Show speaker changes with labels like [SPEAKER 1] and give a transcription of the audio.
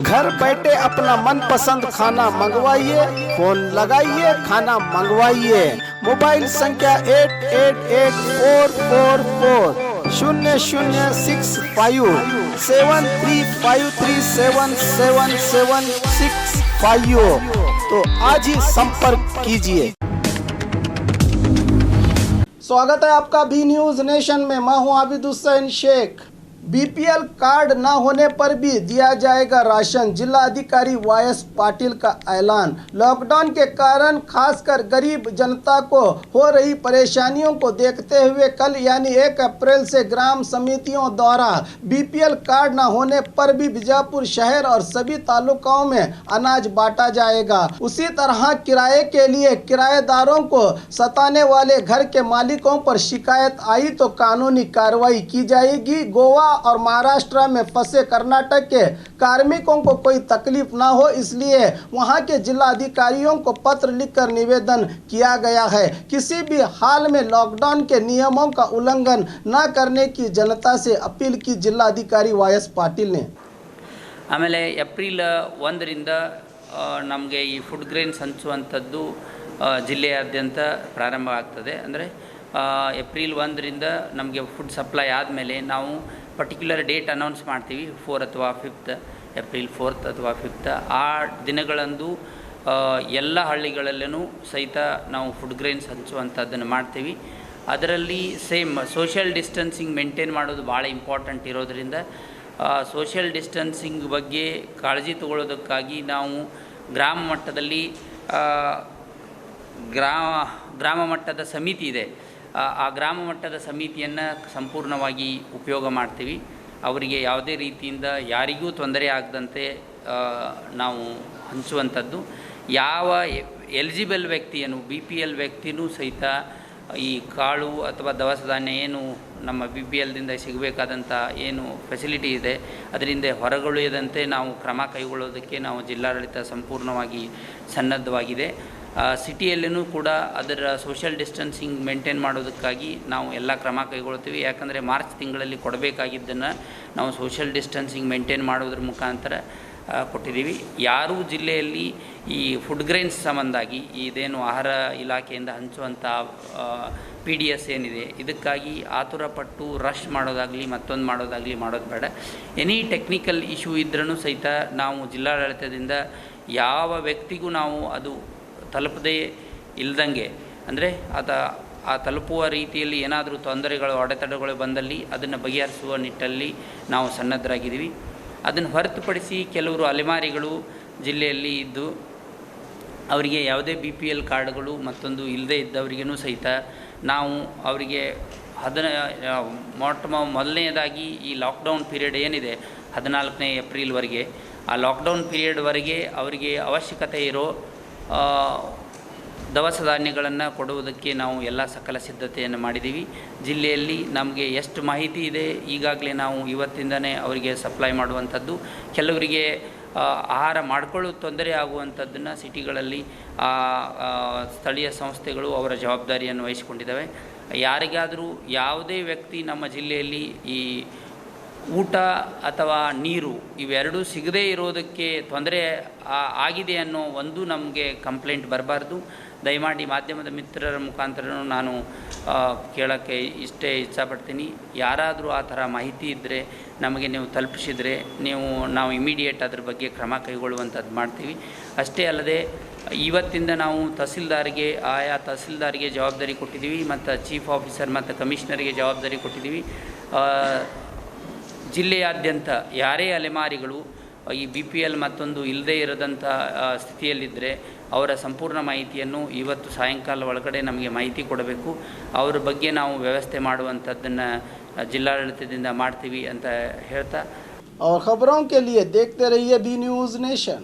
[SPEAKER 1] घर बैठे अपना मनपसंद खाना मंगवाइए, फोन लगाइए, खाना मंगवाइए। मोबाइल संख्या 884440465353777765। तो आज ही संपर्क कीजिए। स्वागत है आपका बी न्यूज नेशन में। मैं हूं आबिद हुसैन शेख। बीपीएल कार्ड न होने पर भी दिया जाएगा राशन, जिला अधिकारी वायस पाटिल का ऐलान। लॉकडाउन के कारण खासकर गरीब जनता को हो रही परेशानियों को देखते हुए कल यानी 1 अप्रैल से ग्राम समितियों द्वारा बीपीएल कार्ड न होने पर भी बीजापुर शहर और सभी तालुकाओं में अनाज बांटा जाएगा। उसी तरह किराए के लिए किराएदारों को सताने वाले घर के मालिकों पर शिकायत आई तो कानूनी कार्रवाई की जाएगी। गोवा और महाराष्ट्र में फंसे कर्नाटक के कार्मिकों को कोई तकलीफ ना हो, इसलिए वहां के जिला अधिकारियों को पत्र लिखकर निवेदन किया गया है। किसी भी हाल में लॉकडाउन के नियमों का उल्लंघन न करने की जनता से अपील की जिला अधिकारी वायस पाटिल ने।
[SPEAKER 2] ಆಮೇಲೆ ಏಪ್ರಿಲ್ 1ರಿಂದ ನಮಗೆ ಈ ಫುಡ್ ಗ್ರೇನ್ಸ್ ಹಂಚುವಂಥದ್ದು ಜಿಲ್ಲೆಯಾದ್ಯಂತ ಪ್ರಾರಂಭ ಆಗ್ತದೆ. ಅಂದರೆ ಏಪ್ರಿಲ್ 1ರಿಂದ ನಮಗೆ ಫುಡ್ ಸಪ್ಲೈ ಆದಮೇಲೆ ನಾವು ಪರ್ಟಿಕ್ಯುಲರ್ ಡೇಟ್ ಅನೌನ್ಸ್ ಮಾಡ್ತೀವಿ, 4 ಅಥವಾ 5th, ಏಪ್ರಿಲ್ 4th ಅಥವಾ 5th. ಆ ದಿನಗಳಂದು ಎಲ್ಲ ಹಳ್ಳಿಗಳಲ್ಲೂ ಸಹಿತ ನಾವು ಫುಡ್ ಗ್ರೇನ್ಸ್ ಹಂಚುವಂಥದ್ದನ್ನು ಮಾಡ್ತೀವಿ. ಅದರಲ್ಲಿ ಸೇಮ್ ಸೋಷಿಯಲ್ ಡಿಸ್ಟೆನ್ಸಿಂಗ್ ಮೇಂಟೈನ್ ಮಾಡೋದು ಭಾಳ ಇಂಪಾರ್ಟೆಂಟ್ ಇರೋದರಿಂದ ಸೋಷಿಯಲ್ ಡಿಸ್ಟೆನ್ಸಿಂಗ್ ಬಗ್ಗೆ ಕಾಳಜಿ ತಗೊಳ್ಳೋದಕ್ಕಾಗಿ ನಾವು ಗ್ರಾಮ ಮಟ್ಟದಲ್ಲಿ ಗ್ರಾಮ ಮಟ್ಟದ ಸಮಿತಿ ಇದೆ. ಆ ಗ್ರಾಮ ಮಟ್ಟದ ಸಮಿತಿಯನ್ನು ಸಂಪೂರ್ಣವಾಗಿ ಉಪಯೋಗ ಮಾಡ್ತೀವಿ. ಅವರಿಗೆ ಯಾವುದೇ ರೀತಿಯಿಂದ ಯಾರಿಗೂ ತೊಂದರೆ ಆಗದಂತೆ ನಾವು ಹಂಚುವಂಥದ್ದು. ಯಾವ ಎಲಿಜಿಬಲ್ ವ್ಯಕ್ತಿಯನ್ನು BPL ವ್ಯಕ್ತಿಯೂ ಸಹಿತ ಈ ಕಾಳು ಅಥವಾ ದವಸ ಧಾನ್ಯ ಏನು ನಮ್ಮ BPLದಿಂದ ಸಿಗಬೇಕಾದಂಥ ಏನು ಫೆಸಿಲಿಟಿ ಇದೆ ಅದರಿಂದ ಹೊರಗುಳಿಯದಂತೆ ನಾವು ಕ್ರಮ ಕೈಗೊಳ್ಳೋದಕ್ಕೆ ನಾವು ಜಿಲ್ಲಾಡಳಿತ ಸಂಪೂರ್ಣವಾಗಿ ಸನ್ನದ್ಧವಾಗಿದೆ. ಸಿಟಿಯಲ್ಲೂ ಕೂಡ ಅದರ ಸೋಷಿಯಲ್ ಡಿಸ್ಟೆನ್ಸಿಂಗ್ ಮೇಂಟೈನ್ ಮಾಡೋದಕ್ಕಾಗಿ ನಾವು ಎಲ್ಲ ಕ್ರಮ ಕೈಗೊಳ್ತೀವಿ. ಯಾಕಂದರೆ ಮಾರ್ಚ್ ತಿಂಗಳಲ್ಲಿ ಕೊಡಬೇಕಾಗಿದ್ದನ್ನು ನಾವು ಸೋಷಿಯಲ್ ಡಿಸ್ಟೆನ್ಸಿಂಗ್ ಮೇಂಟೈನ್ ಮಾಡೋದ್ರ ಮುಖಾಂತರ ಕೊಟ್ಟಿದ್ದೀವಿ. ಯಾರೂ ಜಿಲ್ಲೆಯಲ್ಲಿ ಈ ಫುಡ್ ಗ್ರೈನ್ಸ್ ಸಂಬಂಧಾಗಿ ಇದೇನು ಆಹಾರ ಇಲಾಖೆಯಿಂದ ಹಂಚುವಂಥ PDS ಏನಿದೆ ಇದಕ್ಕಾಗಿ ಆತುರಪಟ್ಟು ರಶ್ ಮಾಡೋದಾಗಲಿ ಮತ್ತೊಂದು ಮಾಡೋದಾಗಲಿ ಮಾಡೋದು ಬೇಡ. ಎನಿ ಟೆಕ್ನಿಕಲ್ ಇಶ್ಯೂ ಇದ್ರೂ ಸಹಿತ ನಾವು ಜಿಲ್ಲಾಡಳಿತದಿಂದ ಯಾವ ವ್ಯಕ್ತಿಗೂ ನಾವು ಅದು ತಲುಪದೇ ಇಲ್ದಂಗೆ, ಅಂದರೆ ಆ ತಲುಪುವ ರೀತಿಯಲ್ಲಿ ಏನಾದರೂ ತೊಂದರೆಗಳು ಅಡೆತಡೆಗಳು ಬಂದಲ್ಲಿ ಅದನ್ನು ಬಗೆಹರಿಸುವ ನಿಟ್ಟಲ್ಲಿ ನಾವು ಸನ್ನದ್ಧರಾಗಿದ್ದೀವಿ. ಅದನ್ನು ಹೊರತುಪಡಿಸಿ ಕೆಲವರು ಅಲೆಮಾರಿಗಳು ಜಿಲ್ಲೆಯಲ್ಲಿ ಇದ್ದು ಅವರಿಗೆ ಯಾವುದೇ BPL ಕಾರ್ಡ್ಗಳು ಮತ್ತೊಂದು ಇಲ್ಲದೇ ಇದ್ದವರಿಗೂ ಸಹಿತ ನಾವು ಅವರಿಗೆ ಮೊದಲನೇದಾಗಿ ಈ ಲಾಕ್ಡೌನ್ ಪೀರಿಯಡ್ ಏನಿದೆ 14ನೇ ಏಪ್ರಿಲ್ವರೆಗೆ, ಆ ಲಾಕ್ಡೌನ್ ಪೀರಿಯಡ್ವರೆಗೆ ಅವರಿಗೆ ಅವಶ್ಯಕತೆ ಇರೋ ದವಸ ಧಾನ್ಯಗಳನ್ನು ಕೊಡುವುದಕ್ಕೆ ನಾವು ಎಲ್ಲ ಸಕಲ ಸಿದ್ಧತೆಯನ್ನು ಮಾಡಿದ್ದೀವಿ. ಜಿಲ್ಲೆಯಲ್ಲಿ ನಮಗೆ ಎಷ್ಟು ಮಾಹಿತಿ ಇದೆ ಈಗಾಗಲೇ ನಾವು ಇವತ್ತಿಂದನೇ ಅವರಿಗೆ ಸಪ್ಲೈ ಮಾಡುವಂಥದ್ದು. ಕೆಲವರಿಗೆ ಆಹಾರ ಮಾಡಿಕೊಳ್ಳೋ ತೊಂದರೆ ಆಗುವಂಥದ್ದನ್ನು ಸಿಟಿಗಳಲ್ಲಿ ಸ್ಥಳೀಯ ಸಂಸ್ಥೆಗಳು ಅವರ ಜವಾಬ್ದಾರಿಯನ್ನು ವಹಿಸಿಕೊಂಡಿದ್ದಾವೆ. ಯಾರಿಗಾದರೂ ಯಾವುದೇ ವ್ಯಕ್ತಿ ನಮ್ಮ ಜಿಲ್ಲೆಯಲ್ಲಿ ಈ ಊಟ ಅಥವಾ ನೀರು ಇವೆರಡೂ ಸಿಗದೇ ಇರೋದಕ್ಕೆ ತೊಂದರೆ ಆಗಿದೆ ಅನ್ನೋ ಒಂದು ನಮಗೆ ಕಂಪ್ಲೇಂಟ್ ಬರಬಾರ್ದು. ದಯಮಾಡಿ ಮಾಧ್ಯಮದ ಮಿತ್ರರ ಮುಖಾಂತರ ನಾನು ಕೇಳೋಕ್ಕೆ ಇಷ್ಟಪಡ್ತೀನಿ. ಯಾರಾದರೂ ಆ ಥರ ಮಾಹಿತಿ ಇದ್ದರೆ ನಮಗೆ ನೀವು ತಲುಪಿಸಿದರೆ ನಾವು ಇಮಿಡಿಯೇಟ್ ಅದ್ರ ಬಗ್ಗೆ ಕ್ರಮ ಕೈಗೊಳ್ಳುವಂಥದ್ದು ಮಾಡ್ತೀವಿ. ಅಷ್ಟೇ ಅಲ್ಲದೆ ಇವತ್ತಿಂದ ನಾವು ಆಯಾ ತಹಸೀಲ್ದಾರಿಗೆ ಜವಾಬ್ದಾರಿ ಕೊಟ್ಟಿದ್ದೀವಿ ಮತ್ತು ಚೀಫ್ ಆಫೀಸರ್ ಮತ್ತು ಕಮಿಷನರಿಗೆ ಜವಾಬ್ದಾರಿ ಕೊಟ್ಟಿದ್ದೀವಿ. ಜಿಲ್ಲೆಯಾದ್ಯಂತ ಯಾರೇ ಅಲೆಮಾರಿಗಳು ಈ BPL ಮತ್ತೊಂದು ಇಲ್ಲದೇ ಇರದಂಥ ಸ್ಥಿತಿಯಲ್ಲಿದ್ದರೆ ಅವರ ಸಂಪೂರ್ಣ ಮಾಹಿತಿಯನ್ನು ಇವತ್ತು ಸಾಯಂಕಾಲ ಒಳಗಡೆ ನಮಗೆ ಮಾಹಿತಿ ಕೊಡಬೇಕು. ಅವರ ಬಗ್ಗೆ ನಾವು ವ್ಯವಸ್ಥೆ ಮಾಡುವಂಥದ್ದನ್ನು ಜಿಲ್ಲಾಡಳಿತದಿಂದ ಮಾಡ್ತೀವಿ ಅಂತ ಹೇಳ್ತಾ
[SPEAKER 1] और खबरों के लिए देखते रहिए बी न्यूज़ नेशन।